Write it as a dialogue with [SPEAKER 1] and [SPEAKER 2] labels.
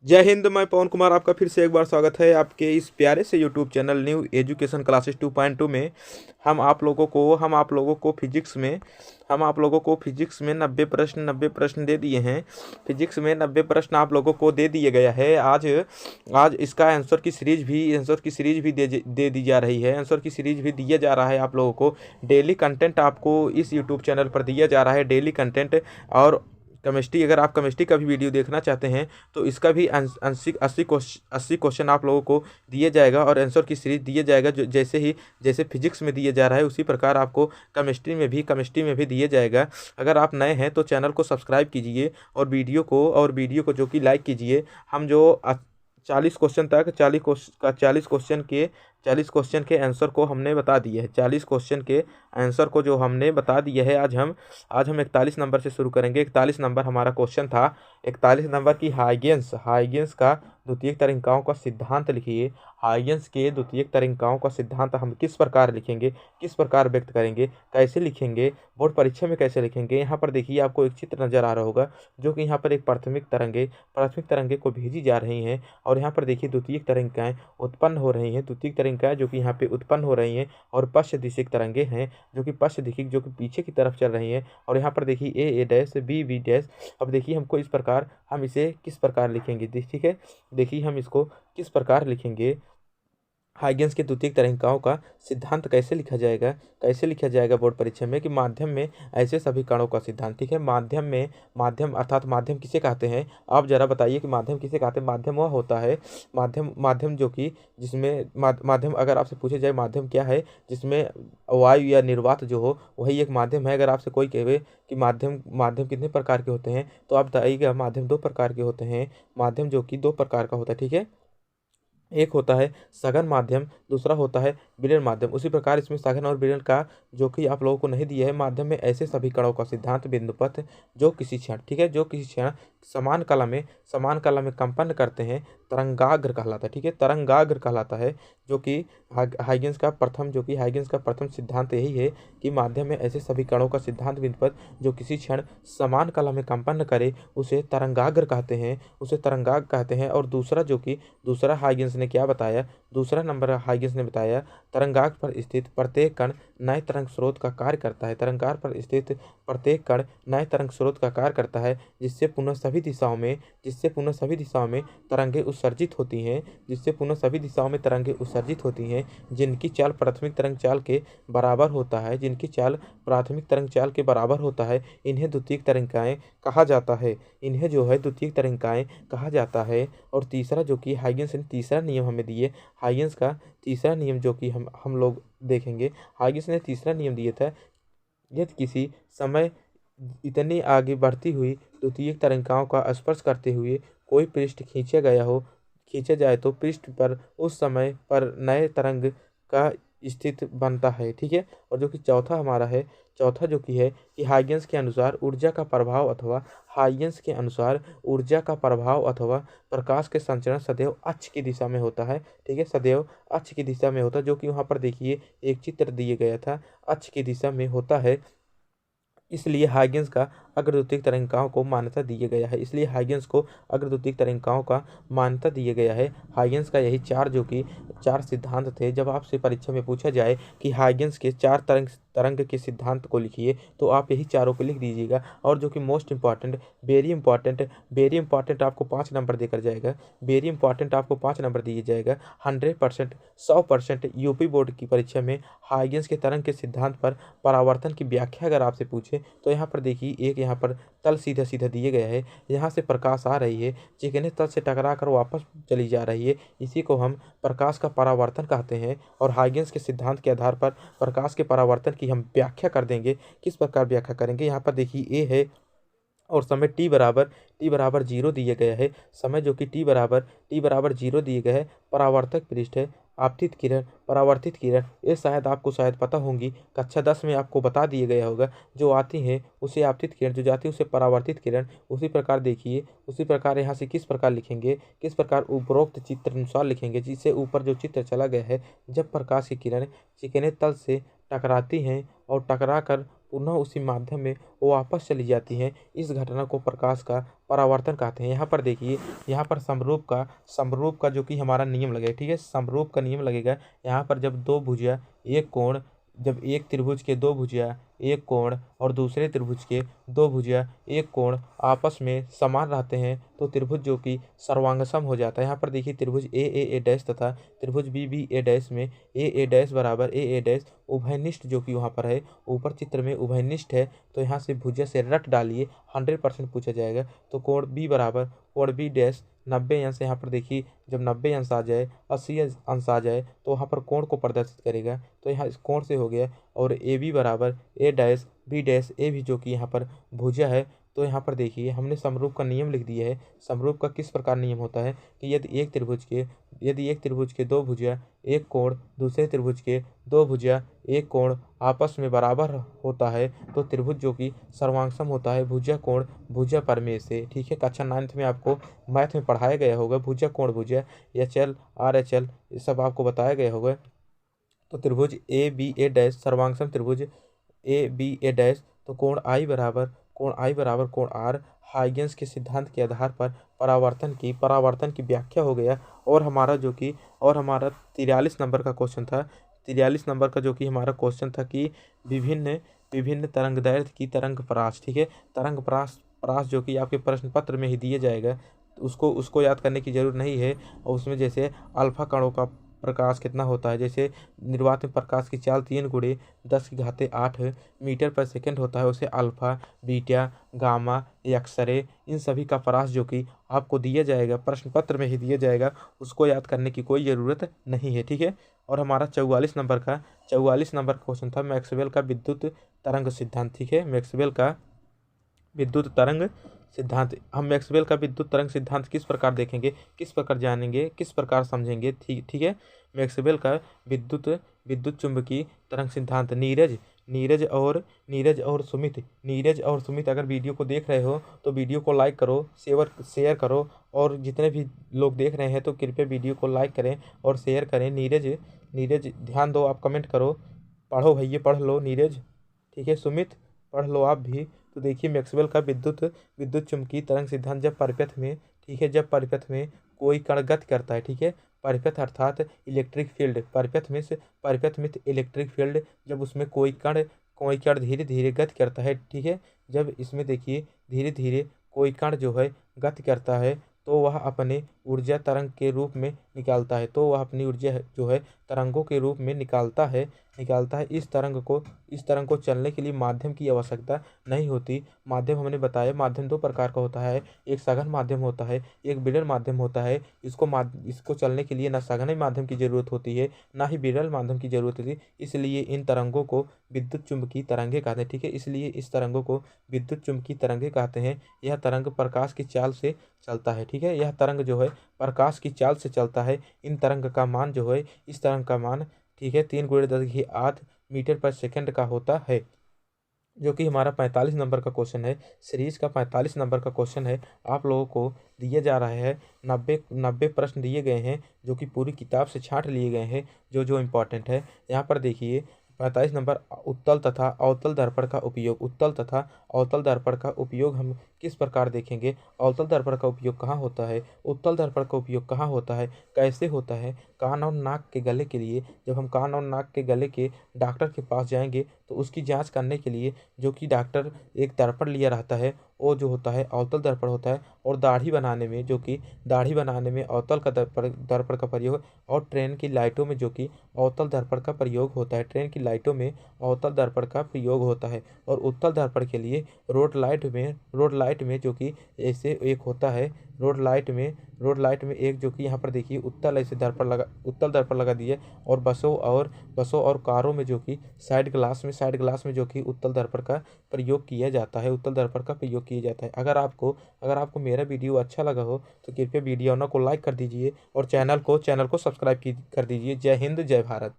[SPEAKER 1] जय हिंद। मैं पवन कुमार आपका फिर से एक बार स्वागत है आपके इस प्यारे से YouTube channel new education classes 2.2 में। हम आप लोगों को फिजिक्स में 90 प्रश्न दे दिए हैं। फिजिक्स में 90 प्रश्न आप लोगों को दे दिए गया है। आज आज इसका आंसर की सीरीज भी दे दी जा रही है। आंसर की सीरीज भी दिया जा रहा है आप लोगों को। डेली कंटेंट आपको इस यूट्यूब चैनल पर दिया जा रहा है, डेली कंटेंट। और केमिस्ट्री, अगर आप केमिस्ट्री का भी वीडियो देखना चाहते हैं तो इसका भी 80 क्वेश्चन आप लोगों को दिया जाएगा और आंसर की सीरीज दिया जाएगा। जो जैसे फिजिक्स में दिया जा रहा है उसी प्रकार आपको केमिस्ट्री में भी दिया जाएगा। अगर आप नए हैं तो चैनल को सब्सक्राइब कीजिए और वीडियो को जो कि लाइक कीजिए। हम जो 40 क्वेश्चन के आंसर को हमने बता दिए हैं। 40 क्वेश्चन के आंसर को जो हमने बता दिए है। आज हम 41 नंबर से शुरू करेंगे। 41 नंबर हमारा क्वेश्चन था। 41 नंबर की हाइगेंस का द्वितीयक तरंगिकाओं का सिद्धांत लिखिए। हाइगेंस के द्वितीयक तरंगिकाओं का सिद्धांत हम किस प्रकार लिखेंगे, किस प्रकार व्यक्त करेंगे, कैसे लिखेंगे, बोर्ड परीक्षा में कैसे लिखेंगे। यहाँ पर देखिए आपको एक चित्र नजर आ रहा होगा, जो कि यहाँ पर एक प्राथमिक तरंगे को भेजी जा रही हैं और यहाँ पर देखिए द्वितीयक तरंगिकाएं उत्पन्न हो रही हैं। द्वितीयक तरंगिकाएं जो कि यहाँ पे उत्पन्न हो रही हैं और पश्च दिशिक तरंगे हैं जो कि पीछे की तरफ चल रही हैं। और यहाँ पर देखिए ए डैश बी डैश। अब देखिए हम इसे किस प्रकार लिखेंगे, ठीक है। देखिए हम इसको किस प्रकार लिखेंगे। हाइगेंस के द्वितीयक तरंगिकाओं का सिद्धांत कैसे लिखा जाएगा बोर्ड परीक्षा में कि माध्यम में ऐसे सभी कणों का सिद्धांत, ठीक है। माध्यम अर्थात माध्यम किसे कहते हैं, आप जरा बताइए कि माध्यम किसे कहते हैं। माध्यम वह होता है, माध्यम जो कि जिसमें माध्यम, अगर आपसे पूछे जाए माध्यम क्या है, जिसमें वायु या निर्वात जो हो वही एक माध्यम है। अगर आपसे कोई कहे कि माध्यम कितने प्रकार के होते हैं तो आप बताइएगा माध्यम 2 प्रकार के होते हैं। माध्यम जो कि 2 प्रकार का होता है, ठीक है। एक होता है सघन माध्यम, दूसरा होता है विलयन माध्यम। उसी प्रकार इसमें सघन और विलयन का जो कि आप लोगों को नहीं दिया है। माध्यम में ऐसे सभी कणों का सिद्धांत बिंदुपथ जो किसी क्षण, ठीक है, जो किसी क्षण समान कला में कंपन करते हैं तरंगाग्र कहलाता है, ठीक है। तरंगाग्र कहलाता है जो कि हाइगेंस का प्रथम सिद्धांत यही है कि माध्यम में ऐसे सभी कणों का सिद्धांत बिंदुपथ जो किसी क्षण समान कला में कंपन करे उसे तरंगाग्र कहते हैं। और दूसरा हाइगेंस ने क्या बताया, दूसरा नंबर हाइगेंस ने बताया तरंगाग्र पर स्थित प्रत्येक कण नए तरंग स्रोत का कार्य करता है। तरंगाग्र पर स्थित प्रत्येक कण नए तरंग स्रोत का कार्य करता है जिससे पुनः सभी दिशाओं में तरंगे उत्सर्जित होती हैं जिनकी चाल प्राथमिक तरंग चाल के बराबर होता है। इन्हें द्वितीयक तरंगिकाएं कहा जाता है। और तीसरा जो कि हाइगेंस ने तीसरा नियम हमें दिए, हाइगेंस का तीसरा नियम जो कि हम लोग देखेंगे। हाइगेंस ने तीसरा नियम दिया था, यदि किसी समय इतनी आगे बढ़ती हुई द्वितीयक तरंगिकाओं का स्पर्श करते हुए कोई पृष्ठ खींचा जाए तो पृष्ठ पर उस समय पर नए तरंग का स्थित बनता है, ठीक है। और जो कि चौथा जो कि है कि हाइगेंस के अनुसार ऊर्जा का प्रभाव अथवा प्रकाश के संचरण सदैव अक्ष की दिशा में होता है, ठीक है। सदैव अक्ष की दिशा में होता है, जो कि वहां पर देखिए एक चित्र दिए गया था, अक्ष की दिशा में होता है। इसलिए हाइगेंस का अग्रद्वितीयक तरंगिकाओं को मान्यता दिया गया है। हाइगेंस का यही चार सिद्धांत थे। जब आपसे परीक्षा में पूछा जाए कि हाइगेंस के 4 तरंग के सिद्धांत को लिखिए तो आप यही चारों को लिख दीजिएगा। और जो कि मोस्ट इंपॉर्टेंट, वेरी इंपॉर्टेंट आपको 5 नंबर देकर जाएगा। 100% 100% यूपी बोर्ड की परीक्षा में हाइगेंस के तरंग के सिद्धांत पर परावर्तन की व्याख्या अगर आपसे पूछे तो यहाँ पर देखिए एक यहाँ पर तल सीधा सीधा दिए गया है। यहाँ से प्रकाश आ रही है, चिकने तल से टकरा कर वापस चली जा रही है। इसी को हम प्रकाश का परावर्तन कहते हैं। और हाइगेंस के सिद्धांत के आधार पर प्रकाश के परावर्तन की हम व्याख्या कर देंगे। किस प्रकार व्याख्या करेंगे, यहाँ पर देखिए ए है और समय टी बराबर 0 दिया गया है। समय जो कि टी बराबर 0 दिए गए है। परावर्तक पृष्ठ है, परावर्तित किरण ये शायद आपको पता होंगी, कक्षा 10 में आपको बता दिया गया होगा। जो आती हैं उसे आपतित किरण, जो जाती है उसे परावर्तित किरण। उसी प्रकार यहाँ से किस प्रकार लिखेंगे, किस प्रकार उपरोक्त चित्र अनुसार लिखेंगे, जिससे ऊपर जो चित्र चला गया है, जब प्रकाश की किरण चिकने तल से टकराती हैं और टकरा कर पुनः उसी माध्यम में वो वापस चली जाती हैं। इस घटना को प्रकाश का परावर्तन कहते हैं। यहाँ पर देखिए, यहाँ पर समरूप का जो कि हमारा नियम लगेगा, ठीक है, समरूप का नियम लगेगा। यहाँ पर जब दो भुजा एक कोण, जब एक त्रिभुज के दो भुजा एक कोण और दूसरे त्रिभुज के दो भुजा एक कोण आपस में समान रहते हैं तो त्रिभुज जो कि सर्वांगसम हो जाता है। यहाँ पर देखिए, त्रिभुज ए डैश तथा त्रिभुज बी ए डैश में ए डैश बराबर ए डैश उभयनिष्ठ जो कि वहाँ पर है, ऊपर चित्र में उभयनिष्ठ है, तो यहाँ से भुजा से रट डालिए, 100% पूछा जाएगा। तो कोण बी बराबर कोण बी डैश 90 अंश। यहाँ पर देखिए, जब 90 अंश आ जाए, 80 अंश आ जाए तो वहाँ पर कोण को प्रदर्शित करेगा। तो यहाँ इस कोण से हो गया। और ए बी बराबर ए डैश बी डैश, ए भी जो कि यहाँ पर भुजा है। तो यहाँ पर देखिए, हमने समरूप का नियम लिख दिया है। समरूप का किस प्रकार नियम होता है कि यदि एक त्रिभुज के दो भुजा एक कोण, दूसरे त्रिभुज के दो भुजा एक कोण आपस में बराबर होता है तो त्रिभुज जो कि सर्वांगसम होता है भुजा कोण भुजा परमेय से। ठीक है, कक्षा 9th में आपको मैथ में पढ़ाया गया होगा, भुजा कोण भुजा HL RHL ये सब आपको बताया गया होगा। तो त्रिभुज ए डैश सर्वांगसम त्रिभुज ए डैश, तो कोण I बराबर कोण R हाइगेंस के सिद्धांत के आधार पर परावर्तन की व्याख्या हो गया। और हमारा 43 नंबर का क्वेश्चन था। 43 नंबर का जो कि हमारा क्वेश्चन था कि विभिन्न तरंगदैर्घ्य की तरंग परास। ठीक है, तरंग परास जो कि आपके प्रश्न पत्र में ही दिया जाएगा, उसको याद करने की जरूरत नहीं है। और उसमें जैसे अल्फा कणों का प्रकाश कितना होता है, जैसे निर्वात में प्रकाश की चाल 3 × 10⁸ मीटर पर सेकंड होता है, उसे अल्फा बीटा गामा एक्सरे इन सभी का परास जो कि आपको दिया जाएगा, प्रश्न पत्र में ही दिया जाएगा, उसको याद करने की कोई ज़रूरत नहीं है। ठीक है, और हमारा 44 नंबर का क्वेश्चन था मैक्सवेल का विद्युत तरंग सिद्धांत। ठीक है, मैक्सवेल का विद्युत तरंग सिद्धांत। हम मैक्सवेल का विद्युत तरंग सिद्धांत किस प्रकार देखेंगे, किस प्रकार जानेंगे, किस प्रकार समझेंगे। ठीक है, मैक्सवेल का विद्युत चुंबकीय तरंग सिद्धांत। नीरज और सुमित अगर वीडियो को देख रहे हो तो वीडियो को लाइक करो, शेयर करो, और जितने भी लोग देख रहे हैं तो कृपया वीडियो को लाइक करें और शेयर करें। नीरज ध्यान दो, आप कमेंट करो, पढ़ो भैया, पढ़ लो नीरज। ठीक है, सुमित पढ़ लो आप भी। तो देखिए, मैक्सवेल का विद्युत चुंबकीय तरंग सिद्धांत, जब परिपथ में कोई कण गति करता है, ठीक है, परिपथ अर्थात इलेक्ट्रिक फील्ड, परिपथ में इलेक्ट्रिक फील्ड, जब उसमें कोई कण धीरे धीरे गति करता है, ठीक है, जब इसमें देखिए धीरे धीरे कोई कण जो है गति करता है तो वह अपने ऊर्जा तरंग के रूप में निकालता है, तो वह अपनी ऊर्जा जो है तरंगों के रूप में निकालता है। इस तरंग को चलने के लिए माध्यम की आवश्यकता नहीं होती। माध्यम हमने बताया, माध्यम 2 प्रकार का होता है, एक सघन माध्यम होता है, एक विरल माध्यम होता है। इसको चलने के लिए ना सघन माध्यम की जरूरत होती है, ना ही विरल माध्यम की जरूरत होती है, इसलिए इन तरंगों को विद्युत चुंबकीय तरंगे कहते हैं। ठीक है, इसलिए इस तरंगों को विद्युत चुंबकीय तरंगे कहते हैं। यह तरंग प्रकाश की चाल से चलता है। ठीक है, यह तरंग जो है प्रकाश की चाल से चलता है। इन तरंग का मान जो है, इस तरंग का मान, ठीक है, 3 × 10⁸ मीटर पर सेकंड का होता है, जो कि हमारा 45 नंबर का क्वेश्चन है। सीरीज का 45 नंबर का क्वेश्चन है। आप लोगों को दिया जा रहा है 90 प्रश्न दिए गए हैं, जो कि पूरी किताब से छांट लिए गए हैं, जो इम्पोर्टेंट है। यहाँ पर देखिए 45 नंबर, उत्तल तथा अवतल दर्पण का उपयोग। उत्तल तथा अवतल दर्पण का उपयोग हम किस प्रकार देखेंगे, अवतल दर्पण का उपयोग कहाँ होता है, उत्तल दर्पण का उपयोग कहाँ होता है, कैसे होता है। कान और नाक के गले के लिए, जब हम कान और नाक के गले के डॉक्टर के पास जाएंगे तो उसकी जांच करने के लिए जो कि डॉक्टर एक दर्पण लिया रहता है, वो जो होता है अवतल दर्पण होता है। और दाढ़ी बनाने में अवतल का दर्पण का प्रयोग, और ट्रेन की लाइटों में जो कि अवतल दर्पण का प्रयोग होता है, ट्रेन की लाइटों में अवतल दर्पण का प्रयोग होता है। और उत्तल दर्पण के लिए रोड लाइट में जो कि ऐसे एक होता है, रोड लाइट में एक जो कि यहाँ पर देखिए उत्तल दर्पण लगा दिए। और बसों और कारों में जो कि साइड ग्लास में जो कि उत्तल दर्पण का प्रयोग किया जाता है। अगर आपको मेरा वीडियो अच्छा लगा हो तो कृपया वीडियो को लाइक कर दीजिए और चैनल को सब्सक्राइब कर दीजिए। जय हिंद, जय भारत।